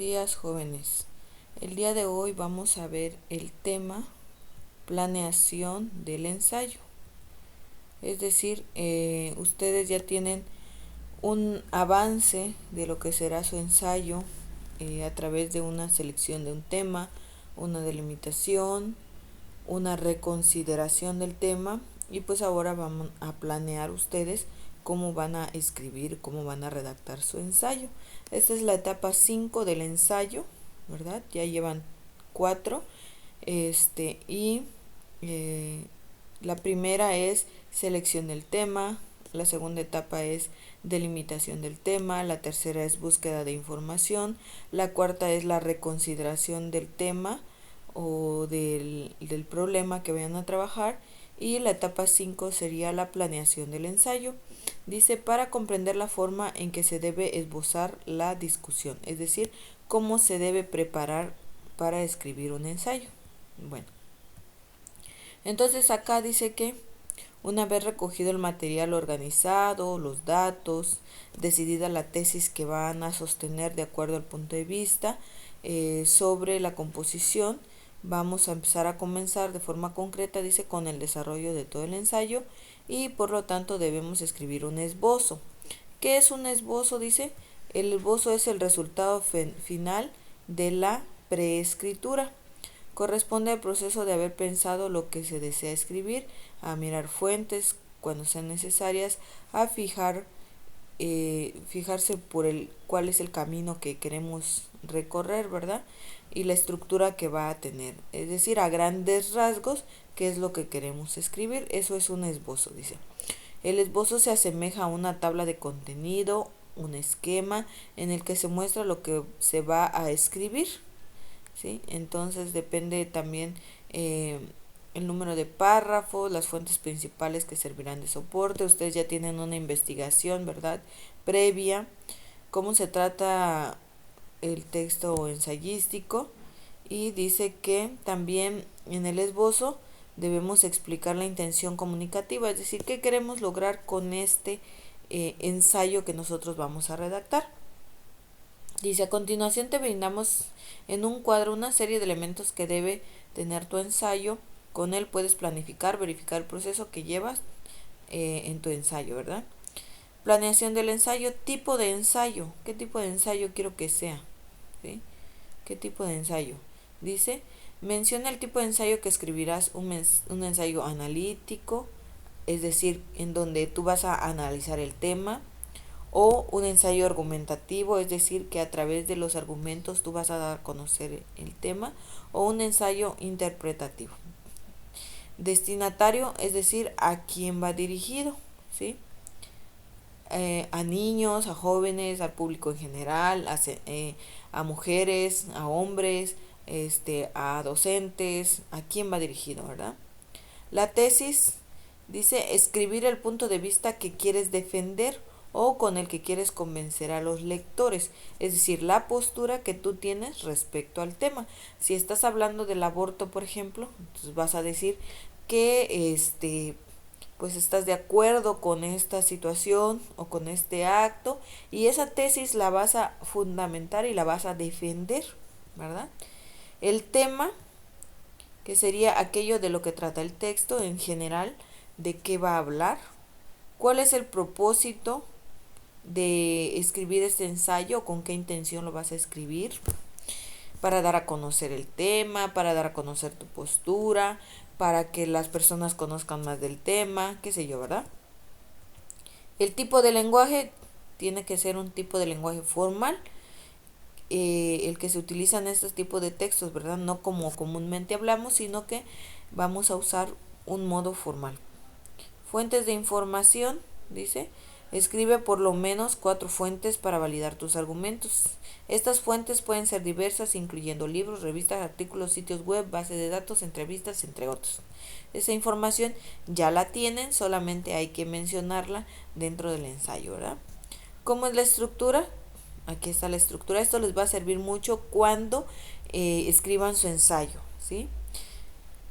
días, jóvenes. El día de hoy vamos a ver el tema planeación del ensayo. Es decir, ustedes ya tienen un avance de lo que será su ensayo a través de una selección de un tema, una delimitación, una reconsideración del tema, y pues ahora vamos a planear ustedes cómo van a escribir, cómo van a redactar su ensayo. Esta es la etapa 5 del ensayo, ¿verdad? Ya llevan 4. Y la primera es selección del tema, la segunda etapa es delimitación del tema, la tercera es búsqueda de información, la cuarta es la reconsideración del tema o del problema que vayan a trabajar, y la etapa 5 sería la planeación del ensayo. Dice, para comprender la forma en que se debe esbozar la discusión, es decir, cómo se debe preparar para escribir un ensayo. Bueno, entonces acá dice que una vez recogido el material organizado, los datos, decidida la tesis que van a sostener de acuerdo al punto de vista sobre la composición, vamos a empezar a comenzar de forma concreta, dice, con el desarrollo de todo el ensayo, y por lo tanto debemos escribir un esbozo. ¿Qué es un esbozo? Dice, el esbozo es el resultado final de la preescritura. Corresponde al proceso de haber pensado lo que se desea escribir, a mirar fuentes cuando sean necesarias, a fijarse por cuál es el camino que queremos recorrer, ¿verdad? Y la estructura que va a tener. Es decir, a grandes rasgos, qué es lo que queremos escribir. Eso es un esbozo, dice. El esbozo se asemeja a una tabla de contenido, un esquema en el que se muestra lo que se va a escribir, ¿sí? Entonces depende también el número de párrafos, las fuentes principales que servirán de soporte. Ustedes ya tienen una investigación, ¿verdad?, previa, cómo se trata el texto ensayístico, y dice que también en el esbozo debemos explicar la intención comunicativa, es decir, qué queremos lograr con este ensayo que nosotros vamos a redactar. Dice, a continuación te brindamos en un cuadro una serie de elementos que debe tener tu ensayo. Con él puedes planificar, verificar el proceso que llevas en tu ensayo, ¿verdad? Planeación del ensayo, tipo de ensayo. ¿Qué tipo de ensayo quiero que sea? ¿Sí? ¿Qué tipo de ensayo? Dice, menciona el tipo de ensayo que escribirás, un ensayo analítico, es decir, en donde tú vas a analizar el tema, o un ensayo argumentativo, es decir, que a través de los argumentos tú vas a dar a conocer el tema, o un ensayo interpretativo. Destinatario, es decir, a quién va dirigido, ¿sí? A niños, a jóvenes, al público en general, a mujeres, a hombres, a docentes, a quién va dirigido, ¿verdad? La tesis dice escribir el punto de vista que quieres defender o con el que quieres convencer a los lectores, es decir, la postura que tú tienes respecto al tema. Si estás hablando del aborto, por ejemplo, entonces vas a decir que pues estás de acuerdo con esta situación o con este acto, y esa tesis la vas a fundamentar y la vas a defender, ¿verdad? El tema, que sería aquello de lo que trata el texto en general, de qué va a hablar, cuál es el propósito de escribir este ensayo, con qué intención lo vas a escribir, para dar a conocer el tema, para dar a conocer tu postura, para que las personas conozcan más del tema, qué sé yo, ¿verdad? El tipo de lenguaje tiene que ser un tipo de lenguaje formal, el que se utiliza en estos tipos de textos, ¿verdad? No como comúnmente hablamos, sino que vamos a usar un modo formal. Fuentes de información, dice, escribe por lo menos 4 fuentes para validar tus argumentos. Estas fuentes pueden ser diversas, incluyendo libros, revistas, artículos, sitios web, bases de datos, entrevistas, entre otros. Esa información ya la tienen, solamente hay que mencionarla dentro del ensayo, ¿verdad? ¿Cómo es la estructura? Aquí está la estructura. Esto les va a servir mucho cuando escriban su ensayo, ¿sí?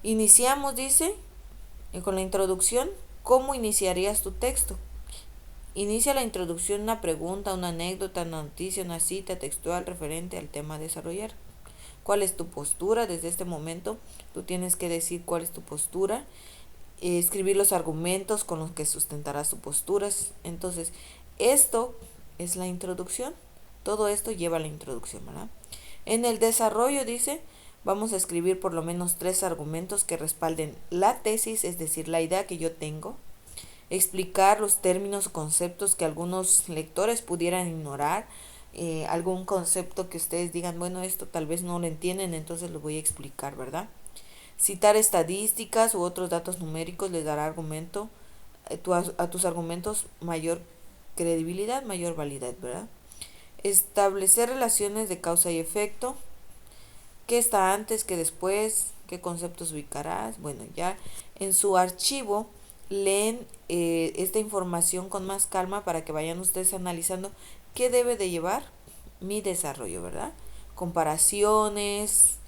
Iniciamos, dice, con la introducción. ¿Cómo iniciarías tu texto? Inicia la introducción, una pregunta, una anécdota, una noticia, una cita textual referente al tema a desarrollar. ¿Cuál es tu postura? Desde este momento tú tienes que decir cuál es tu postura, escribir los argumentos con los que sustentarás tu postura. Entonces, esto es la introducción. Todo esto lleva a la introducción, ¿verdad? En el desarrollo dice, vamos a escribir por lo menos 3 argumentos que respalden la tesis, es decir, la idea que yo tengo. Explicar los términos o conceptos que algunos lectores pudieran ignorar, algún concepto que ustedes digan, bueno, esto tal vez no lo entienden, entonces lo voy a explicar, ¿verdad? Citar estadísticas u otros datos numéricos les dará argumento a tus argumentos mayor credibilidad, mayor validez, ¿verdad? Establecer relaciones de causa y efecto, qué está antes, qué después, qué conceptos ubicarás. Bueno, ya en su archivo leen esta información con más calma para que vayan ustedes analizando qué debe de llevar mi desarrollo, ¿verdad? Comparaciones,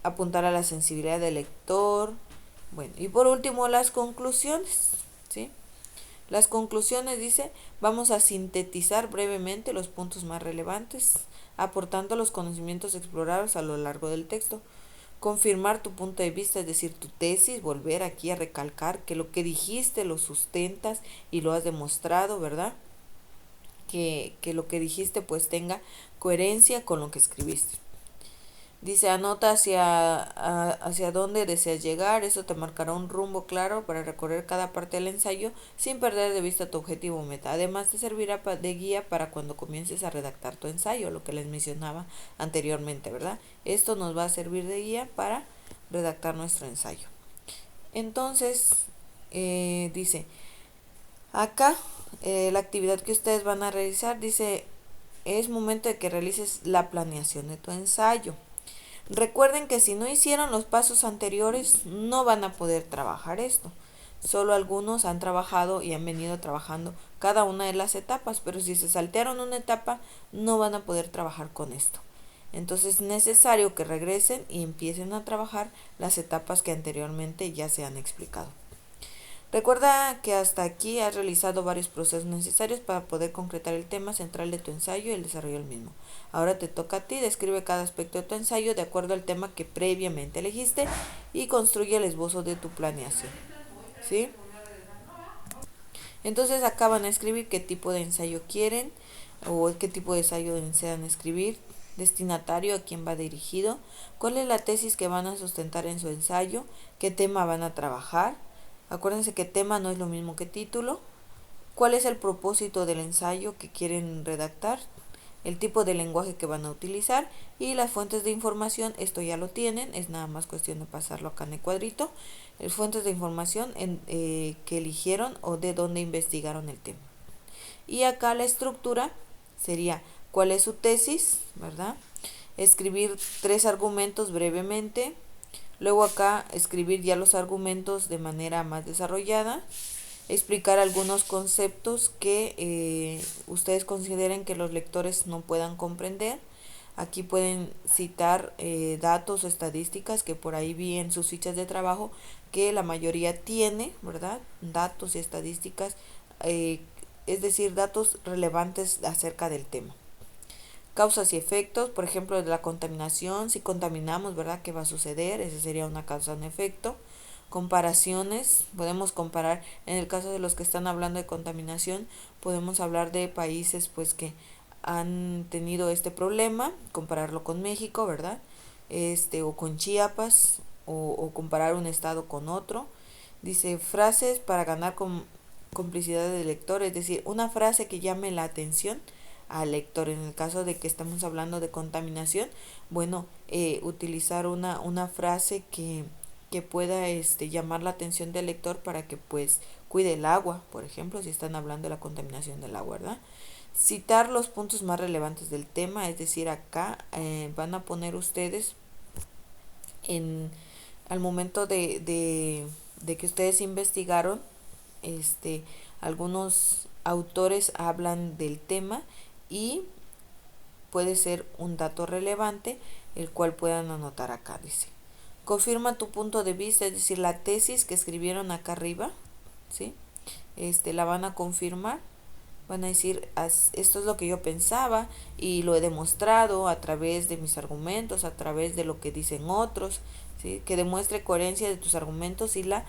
apuntar a la sensibilidad del lector. Bueno, y por último las conclusiones, ¿sí? Las conclusiones dice, vamos a sintetizar brevemente los puntos más relevantes, aportando los conocimientos explorados a lo largo del texto. Confirmar tu punto de vista, es decir, tu tesis, volver aquí a recalcar que lo que dijiste lo sustentas y lo has demostrado, ¿verdad? Que lo que dijiste pues tenga coherencia con lo que escribiste. Dice, anota hacia dónde deseas llegar, eso te marcará un rumbo claro para recorrer cada parte del ensayo sin perder de vista tu objetivo o meta. Además te servirá de guía para cuando comiences a redactar tu ensayo, lo que les mencionaba anteriormente, ¿verdad? Esto nos va a servir de guía para redactar nuestro ensayo. Entonces, dice, acá la actividad que ustedes van a realizar, dice, es momento de que realices la planeación de tu ensayo. Recuerden que si no hicieron los pasos anteriores no van a poder trabajar esto. Solo algunos han trabajado y han venido trabajando cada una de las etapas, pero si se saltearon una etapa no van a poder trabajar con esto. Entonces es necesario que regresen y empiecen a trabajar las etapas que anteriormente ya se han explicado. Recuerda que hasta aquí has realizado varios procesos necesarios para poder concretar el tema central de tu ensayo y el desarrollo del mismo. Ahora te toca a ti, describe cada aspecto de tu ensayo de acuerdo al tema que previamente elegiste y construye el esbozo de tu planeación. ¿Sí? Entonces acá van a escribir qué tipo de ensayo quieren o qué tipo de ensayo desean escribir, destinatario, a quién va dirigido, cuál es la tesis que van a sustentar en su ensayo, qué tema van a trabajar. Acuérdense que tema no es lo mismo que título. ¿Cuál es el propósito del ensayo que quieren redactar? El tipo de lenguaje que van a utilizar y las fuentes de información, esto ya lo tienen, es nada más cuestión de pasarlo acá en el cuadrito. Fuentes de información que eligieron o de dónde investigaron el tema. Y acá la estructura sería cuál es su tesis, ¿verdad? Escribir 3 argumentos brevemente. Luego acá escribir ya los argumentos de manera más desarrollada, explicar algunos conceptos que ustedes consideren que los lectores no puedan comprender. Aquí pueden citar datos o estadísticas que por ahí vi en sus fichas de trabajo que la mayoría tiene, ¿verdad? Datos y estadísticas, es decir, datos relevantes acerca del tema. Causas y efectos, por ejemplo, de la contaminación, si contaminamos, ¿verdad? ¿Qué va a suceder? Ese sería una causa, un efecto. Comparaciones, podemos comparar, en el caso de los que están hablando de contaminación, podemos hablar de países pues que han tenido este problema, compararlo con México, ¿verdad? O con Chiapas, o comparar un estado con otro. Dice frases para ganar complicidad del lector, es decir, una frase que llame la atención al lector. En el caso de que estamos hablando de contaminación, bueno, utilizar una frase que pueda llamar la atención del lector para que pues cuide el agua, por ejemplo, si están hablando de la contaminación del agua, ¿verdad? Citar los puntos más relevantes del tema, es decir, acá van a poner ustedes al momento de que ustedes investigaron, algunos autores hablan del tema y puede ser un dato relevante el cual puedan anotar acá, dice. Confirma tu punto de vista, es decir, la tesis que escribieron acá arriba, ¿sí? la van a confirmar. Van a decir, esto es lo que yo pensaba y lo he demostrado a través de mis argumentos, a través de lo que dicen otros, ¿sí? Que demuestre coherencia de tus argumentos y la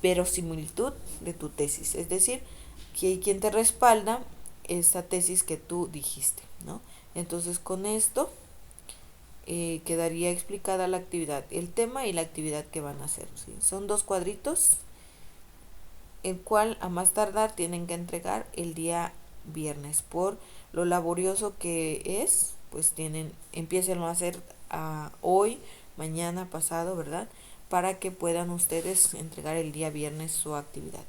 verosimilitud de tu tesis. Es decir, que hay quien te respalda esa tesis que tú dijiste, ¿no? Entonces, con esto quedaría explicada la actividad, el tema y la actividad que van a hacer, ¿sí? Son 2 cuadritos, el cual a más tardar tienen que entregar el día viernes. Por lo laborioso que es, pues empiecen a hacer hoy, mañana, pasado, ¿verdad? Para que puedan ustedes entregar el día viernes su actividad.